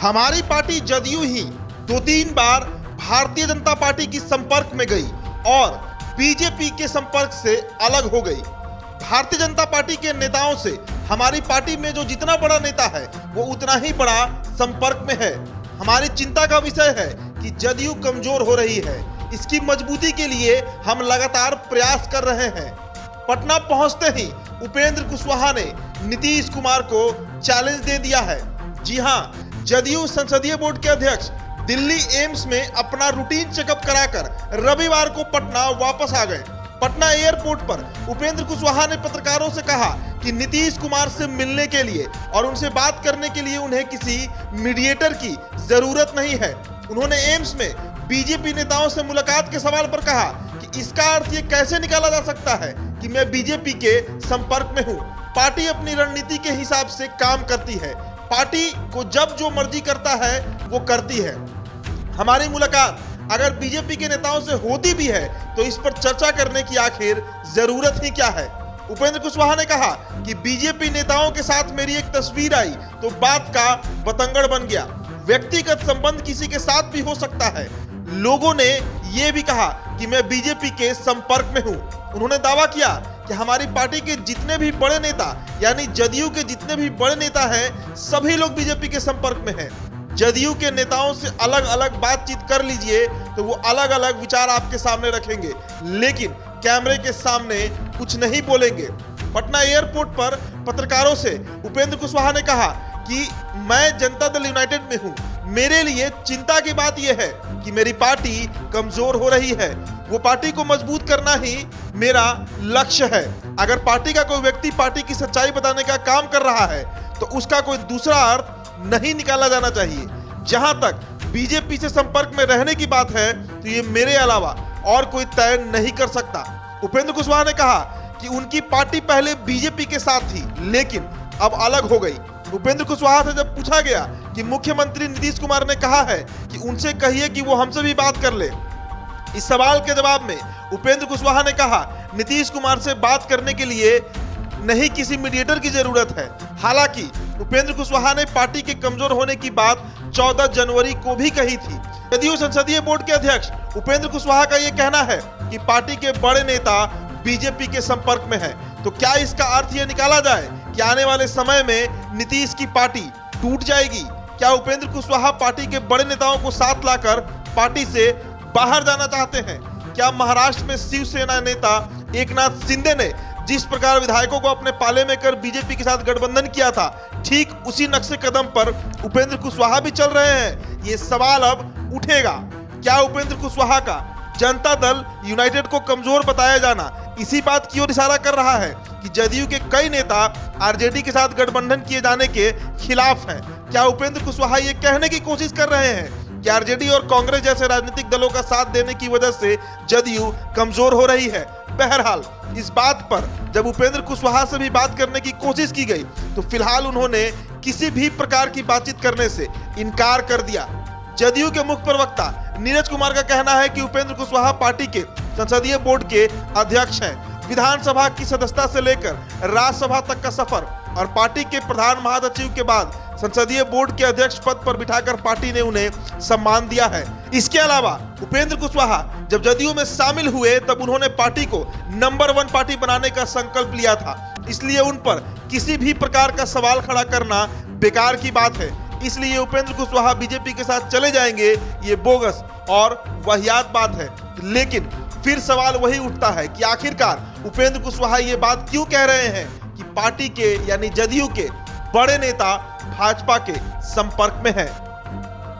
हमारी पार्टी जदयू ही 2-3 बार भारतीय जनता पार्टी की संपर्क में गई और बीजेपी के संपर्क से अलग हो गई। भारतीय जनता पार्टी के नेताओं से हमारी पार्टी में जो जितना बड़ा नेता है वो उतना ही बड़ा संपर्क में है। हमारी चिंता का विषय है कि जदयू कमजोर हो रही है। इसकी मजबूती के लिए हम लगातार प्रयास कर रहे हैं। पटना पहुंचते ही उपेंद्र कुशवाहा ने नीतीश कुमार को चैलेंज दे दिया है। जी हां, जदयू संसदीय बोर्ड के अध्यक्ष दिल्ली एम्स में अपना रूटीन चेकअप कराकर रविवार को पटना वापस आ गए। पटना एयरपोर्ट पर उपेंद्र कुशवाहा ने पत्रकारों से कहा कि नीतीश कुमार से मिलने के लिए और उनसे बात करने के लिए उन्हें किसी मीडिएटर की जरूरत नहीं है। उन्होंने एम्स में बीजेपी नेताओं से मुलाकात के सवाल पर कहा कि इसका अर्थ ये कैसे निकाला जा सकता है कि मैं बीजेपी के संपर्क में हूं। पार्टी अपनी रणनीति के हिसाब से काम करती है। पार्टी को जब जो मर्जी करता है वो करती है। हमारी मुलाकात अगर बीजेपी के नेताओं से होती भी है तो इस पर चर्चा करने की आखिर जरूरत ही क्या है। उपेंद्र कुशवाहा ने कहा कि बीजेपी नेताओं के साथ मेरी एक तस्वीर आई तो बात का बतंगड़ बन गया। व्यक्तिगत संबंध किसी के साथ भी हो सकता है। लोगों ने यह भी कहा कि मैं बीजेपी के संपर्क में हूं। उन्होंने दावा किया कि हमारी पार्टी के जितने भी बड़े नेता यानी जदयू के जितने भी बड़े नेता हैं सभी लोग बीजेपी के संपर्क में हैं। जदयू के नेताओं से अलग अलग बातचीत कर लीजिए तो वो अलग अलग विचार आपके सामने रखेंगे, लेकिन कैमरे के सामने कुछ नहीं बोलेंगे। पटना एयरपोर्ट पर पत्रकारों से उपेंद्र कुशवाहा ने कहा कि मैं जनता दल यूनाइटेड में हूं। मेरे लिए चिंता की बात यह है कि मेरी पार्टी कमजोर हो रही है। वो पार्टी को मजबूत करना ही मेरा लक्ष्य है। अगर पार्टी का कोई व्यक्ति पार्टी की सच्चाई बताने का काम कर रहा है तो उसका कोई दूसरा अर्थ नहीं निकाला जाना चाहिए। जहां तक बीजेपी से संपर्क में रहने की बात है तो ये मेरे अलावा और कोई तय नहीं कर सकता। उपेंद्र कुशवाहा ने कहा कि उनकी पार्टी पहले बीजेपी के साथ थी लेकिन अब अलग हो गई। उपेंद्र कुशवाहा से जब पूछा गया कि मुख्यमंत्री नीतीश कुमार ने कहा है कि उनसे कहिए कि वो हमसे भी बात कर ले, इस सवाल के जवाब में उपेंद्र कुशवाहा ने कहा नीतीश कुमार से बात करने के लिए नहीं किसी मीडिएटर की जरूरत है। हालांकि उपेंद्र कुशवाहा ने पार्टी के कमजोर होने की बात 14 जनवरी को भी कही थी। जदयू संसदीय बोर्ड के अध्यक्ष उपेंद्र कुशवाहा का यह कहना है कि पार्टी के बड़े नेता बीजेपी के संपर्क में है। तो क्या इसका अर्थ यह निकाला जाए कि आने वाले समय में नीतीश की पार्टी टूट जाएगी? क्या उपेंद्र कुशवाहा पार्टी के बड़े नेताओं को साथ लाकर पार्टी से बाहर जाना चाहते हैं? क्या महाराष्ट्र में शिवसेना नेता एकनाथ शिंदे ने जिस प्रकार विधायकों को अपने पाले में कर बीजेपी के साथ गठबंधन किया था, ठीक उसी नक्शे कदम पर उपेंद्र कुशवाहा भी चल रहे हैं? ये सवाल अब उठेगा। क्या उपेंद्र कुशवाहा का जनता दल यूनाइटेड को कमजोर बताया जाना इसी बात की ओर इशारा कर रहा है कि जदयू के कई नेता आरजेडी के साथ गठबंधन किए जाने के खिलाफ हैं? क्या उपेंद्र कुशवाहा ये कहने की कोशिश कर रहे हैं कि आरजेडी और कांग्रेस जैसे राजनीतिक दलों का साथ देने की वजह से जदयू कमजोर हो रही है? बहरहाल इस बात पर जब उपेंद्र कुशवाहा से भी बात करने की कोशिश की गई तो फिलहाल उन्होंने किसी भी प्रकार की बातचीत करने से इनकार कर दिया। जदयू के मुख्य प्रवक्ता नीरज कुमार का कहना है कि उपेंद्र कुशवाहा पार्टी के संसदीय बोर्ड के अध्यक्ष हैं। विधानसभा की सदस्यता से लेकर राज्यसभा तक का सफर और पार्टी के प्रधान महासचिव के बाद संसदीय बोर्ड के अध्यक्ष पद पर बिठाकर पार्टी ने उन्हें सम्मान दिया है। इसके अलावा उपेंद्र कुशवाहा जब जदयू में शामिल हुए तब उन्होंने पार्टी को नंबर 1 पार्टी बनाने का संकल्प लिया था। इसलिए उन पर किसी भी प्रकार का सवाल खड़ा करना बेकार की बात है। इसलिए उपेंद्र कुशवाहा बीजेपी के साथ चले जाएंगे ये बोगस और वाहियात बात है। लेकिन फिर सवाल वही उठता है कि आखिरकार उपेंद्र कुशवाहा ये बात क्यों कह रहे हैं कि पार्टी के यानी जदयू के बड़े नेता भाजपा के संपर्क में हैं।